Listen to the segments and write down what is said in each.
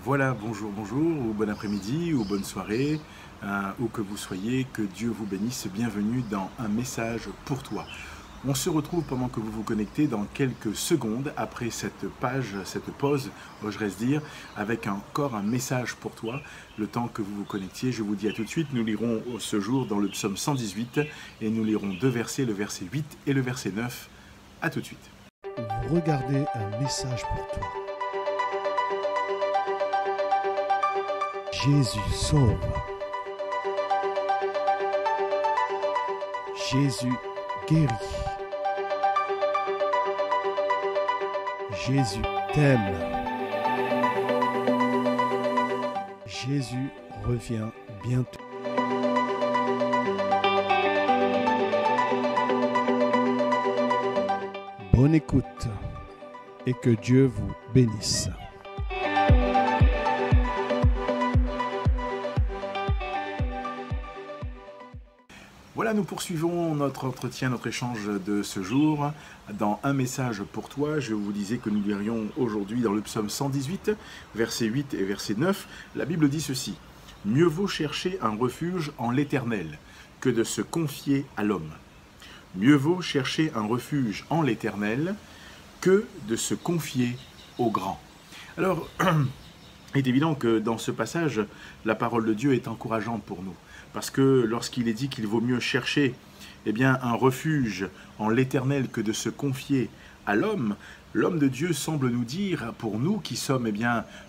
Voilà, bonjour, bonjour, ou bon après-midi, ou bonne soirée, où que vous soyez, que Dieu vous bénisse, bienvenue dans un message pour toi. On se retrouve pendant que vous vous connectez dans quelques secondes après cette page, cette pause, oserais-je dire, avec encore un message pour toi. Le temps que vous vous connectiez, je vous dis à tout de suite, nous lirons ce jour dans le psaume 118 et nous lirons deux versets, le verset 8 et le verset 9. À tout de suite. Vous regardez un message pour toi. Jésus sauve. Jésus guérit. Jésus t'aime. Jésus revient bientôt. Bonne écoute et que Dieu vous bénisse. Voilà, nous poursuivons notre entretien, notre échange de ce jour dans un message pour toi. Je vous disais que nous lirions aujourd'hui dans le psaume 118, versets 8 et verset 9. La Bible dit ceci: « Mieux vaut chercher un refuge en l'Éternel que de se confier à l'homme. Mieux vaut chercher un refuge en l'Éternel que de se confier au grand. » Alors, il est évident que dans ce passage, la parole de Dieu est encourageante pour nous. Parce que lorsqu'il est dit qu'il vaut mieux chercher un refuge en l'Éternel que de se confier à l'homme, l'homme de Dieu semble nous dire, pour nous qui sommes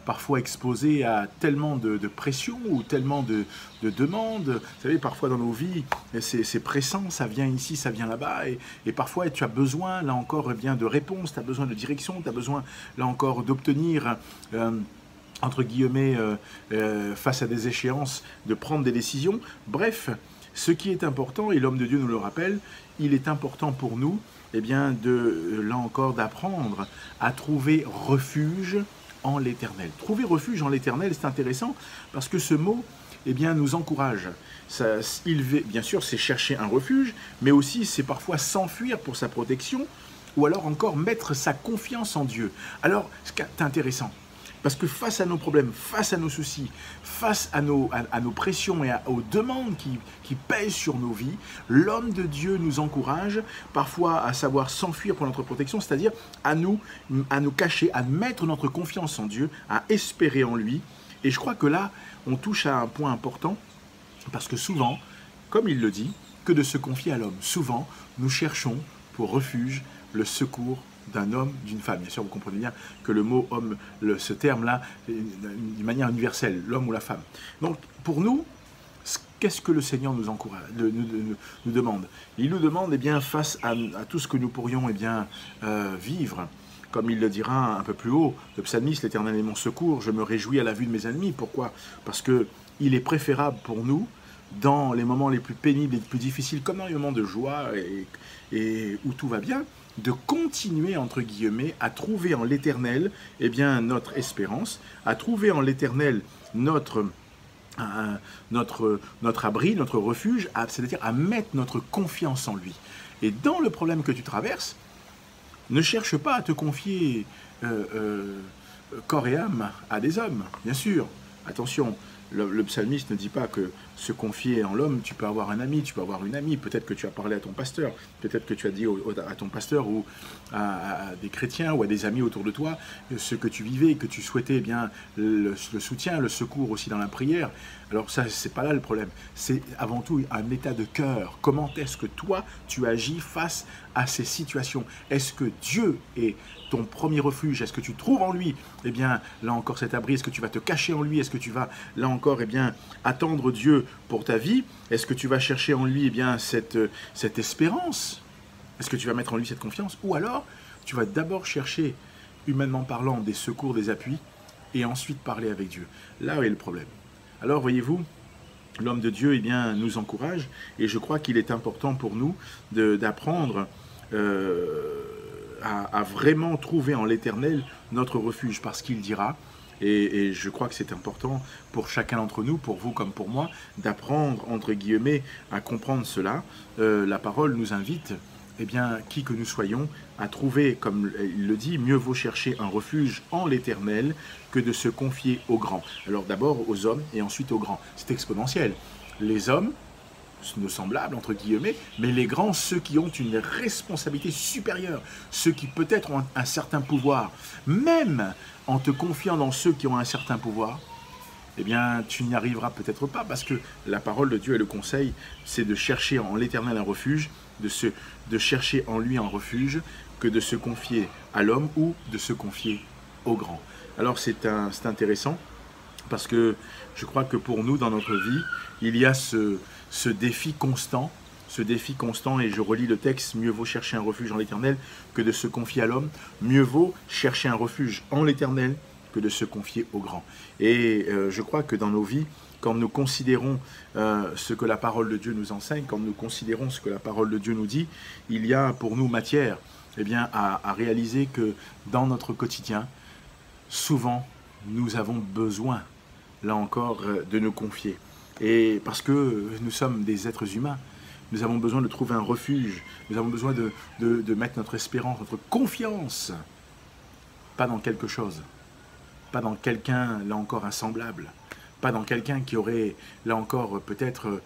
parfois exposés à tellement de pression ou tellement de demandes, vous savez, parfois dans nos vies, c'est pressant, ça vient ici, ça vient là-bas, et parfois tu as besoin, là encore, de réponses, tu as besoin de direction, tu as besoin, là encore, d'obtenir entre guillemets, face à des échéances, de prendre des décisions. Bref, ce qui est important, et l'homme de Dieu nous le rappelle, il est important pour nous, là encore, d'apprendre à trouver refuge en l'Éternel. Trouver refuge en l'Éternel, c'est intéressant, parce que ce mot, nous encourage. Bien sûr, c'est chercher un refuge, mais aussi, c'est parfois s'enfuir pour sa protection, ou alors encore mettre sa confiance en Dieu. Alors, c'est intéressant. Parce que face à nos problèmes, face à nos soucis, face à nos pressions et aux demandes qui pèsent sur nos vies, l'homme de Dieu nous encourage parfois à savoir s'enfuir pour notre protection, c'est-à-dire à nous cacher, à mettre notre confiance en Dieu, à espérer en lui. Et je crois que là, on touche à un point important, parce que souvent, comme il le dit, que de se confier à l'homme. Souvent, nous cherchons pour refuge le secours d'un homme, d'une femme. Bien sûr, vous comprenez bien que le mot homme, ce terme-là, d'une manière universelle, l'homme ou la femme. Donc, pour nous, qu'est-ce que le Seigneur nous encourage, nous demande? Il nous demande, face à tout ce que nous pourrions vivre, comme il le dira un peu plus haut, le psalmiste, l'Éternel est mon secours, je me réjouis à la vue de mes ennemis. Pourquoi? Parce qu'il est préférable pour nous, dans les moments les plus pénibles et les plus difficiles, comme dans les moments de joie et où tout va bien, de continuer, entre guillemets, à trouver en l'Éternel notre espérance, à trouver en l'Éternel notre abri, notre refuge, c'est-à-dire à mettre notre confiance en lui. Et dans le problème que tu traverses, ne cherche pas à te confier corps et âme à des hommes, bien sûr. Attention, le psalmiste ne dit pas que se confier en l'homme, tu peux avoir un ami, tu peux avoir une amie, peut-être que tu as parlé à ton pasteur, peut-être que tu as dit à ton pasteur ou à des chrétiens ou à des amis autour de toi ce que tu vivais, que tu souhaitais le soutien, le secours aussi dans la prière. Alors ça, c'est pas là le problème, c'est avant tout un état de cœur. Comment est-ce que toi, tu agis face à ces situations? Est-ce que Dieu est ton premier refuge? Est-ce que tu trouves en lui, là encore cet abri? Est-ce que tu vas te cacher en lui? Est-ce que tu vas, là encore, attendre Dieu pour ta vie? Est-ce que tu vas chercher en lui cette espérance? Est-ce que tu vas mettre en lui cette confiance? Ou alors, tu vas d'abord chercher, humainement parlant, des secours, des appuis, et ensuite parler avec Dieu. Là est le problème. Alors, voyez-vous, l'homme de Dieu nous encourage, et je crois qu'il est important pour nous d'apprendre à vraiment trouver en l'Éternel notre refuge, parce qu'il dira, et je crois que c'est important pour chacun d'entre nous, pour vous comme pour moi, d'apprendre, entre guillemets, à comprendre cela. La parole nous invite eh bien, qui que nous soyons, à trouver, comme il le dit, mieux vaut chercher un refuge en l'Éternel que de se confier aux grands. Alors d'abord aux hommes et ensuite aux grands. C'est exponentiel. Les hommes, nos semblables, entre guillemets, mais les grands, ceux qui ont une responsabilité supérieure, ceux qui peut-être ont un certain pouvoir, même en te confiant dans ceux qui ont un certain pouvoir, eh bien, tu n'y arriveras peut-être pas, parce que la parole de Dieu et le conseil, c'est de chercher en l'Éternel un refuge, de chercher en lui un refuge, que de se confier à l'homme ou de se confier au grand. Alors c'est intéressant, parce que je crois que pour nous, dans notre vie, il y a ce défi constant, et je relis le texte, mieux vaut chercher un refuge en l'Éternel que de se confier à l'homme, mieux vaut chercher un refuge en l'Éternel que de se confier au grand. Et je crois que dans nos vies, quand nous considérons ce que la parole de Dieu nous enseigne, quand nous considérons ce que la parole de Dieu nous dit, il y a pour nous matière eh bien, à réaliser que dans notre quotidien, souvent, nous avons besoin, là encore, de nous confier. Et parce que nous sommes des êtres humains, nous avons besoin de trouver un refuge, nous avons besoin de mettre notre espérance, notre confiance, pas dans quelque chose, pas dans quelqu'un, là encore, un semblable, pas dans quelqu'un qui aurait, là encore, peut-être,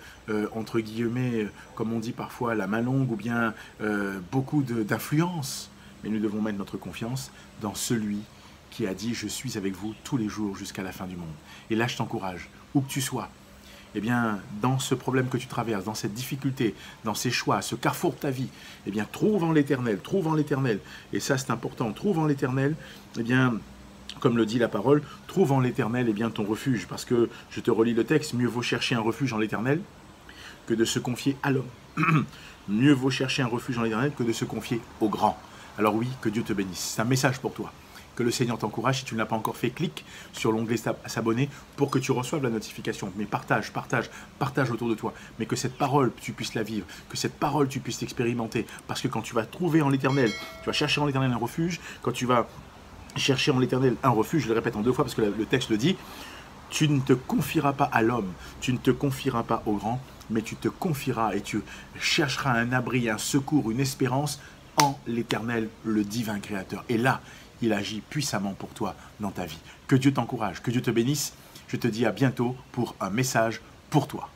entre guillemets, comme on dit parfois, la main longue, ou bien beaucoup d'influence. Mais nous devons mettre notre confiance dans celui qui a dit « Je suis avec vous tous les jours jusqu'à la fin du monde ». Et là, je t'encourage, où que tu sois, eh bien, dans ce problème que tu traverses, dans cette difficulté, dans ces choix, ce carrefour de ta vie, eh bien, trouve en l'Éternel, et ça c'est important, trouve en l'Éternel, eh bien, comme le dit la parole, trouve en l'Éternel eh bien ton refuge, parce que, je te relis le texte, mieux vaut chercher un refuge en l'Éternel que de se confier à l'homme. Mieux vaut chercher un refuge en l'Éternel que de se confier au grand. Alors oui, que Dieu te bénisse, c'est un message pour toi. Que le Seigneur t'encourage. Si tu ne l'as pas encore fait, clique sur l'onglet s'abonner pour que tu reçoives la notification. Mais partage autour de toi. Mais que cette parole, tu puisses la vivre. Que cette parole, tu puisses l'expérimenter. Parce que quand tu vas trouver en l'Éternel, tu vas chercher en l'Éternel un refuge. Quand tu vas chercher en l'Éternel un refuge, je le répète en 2 fois parce que le texte le dit, tu ne te confieras pas à l'homme, tu ne te confieras pas au grand, mais tu te confieras et tu chercheras un abri, un secours, une espérance en l'Éternel, le divin Créateur. Et là, il agit puissamment pour toi dans ta vie. Que Dieu t'encourage, que Dieu te bénisse. Je te dis à bientôt pour un message pour toi.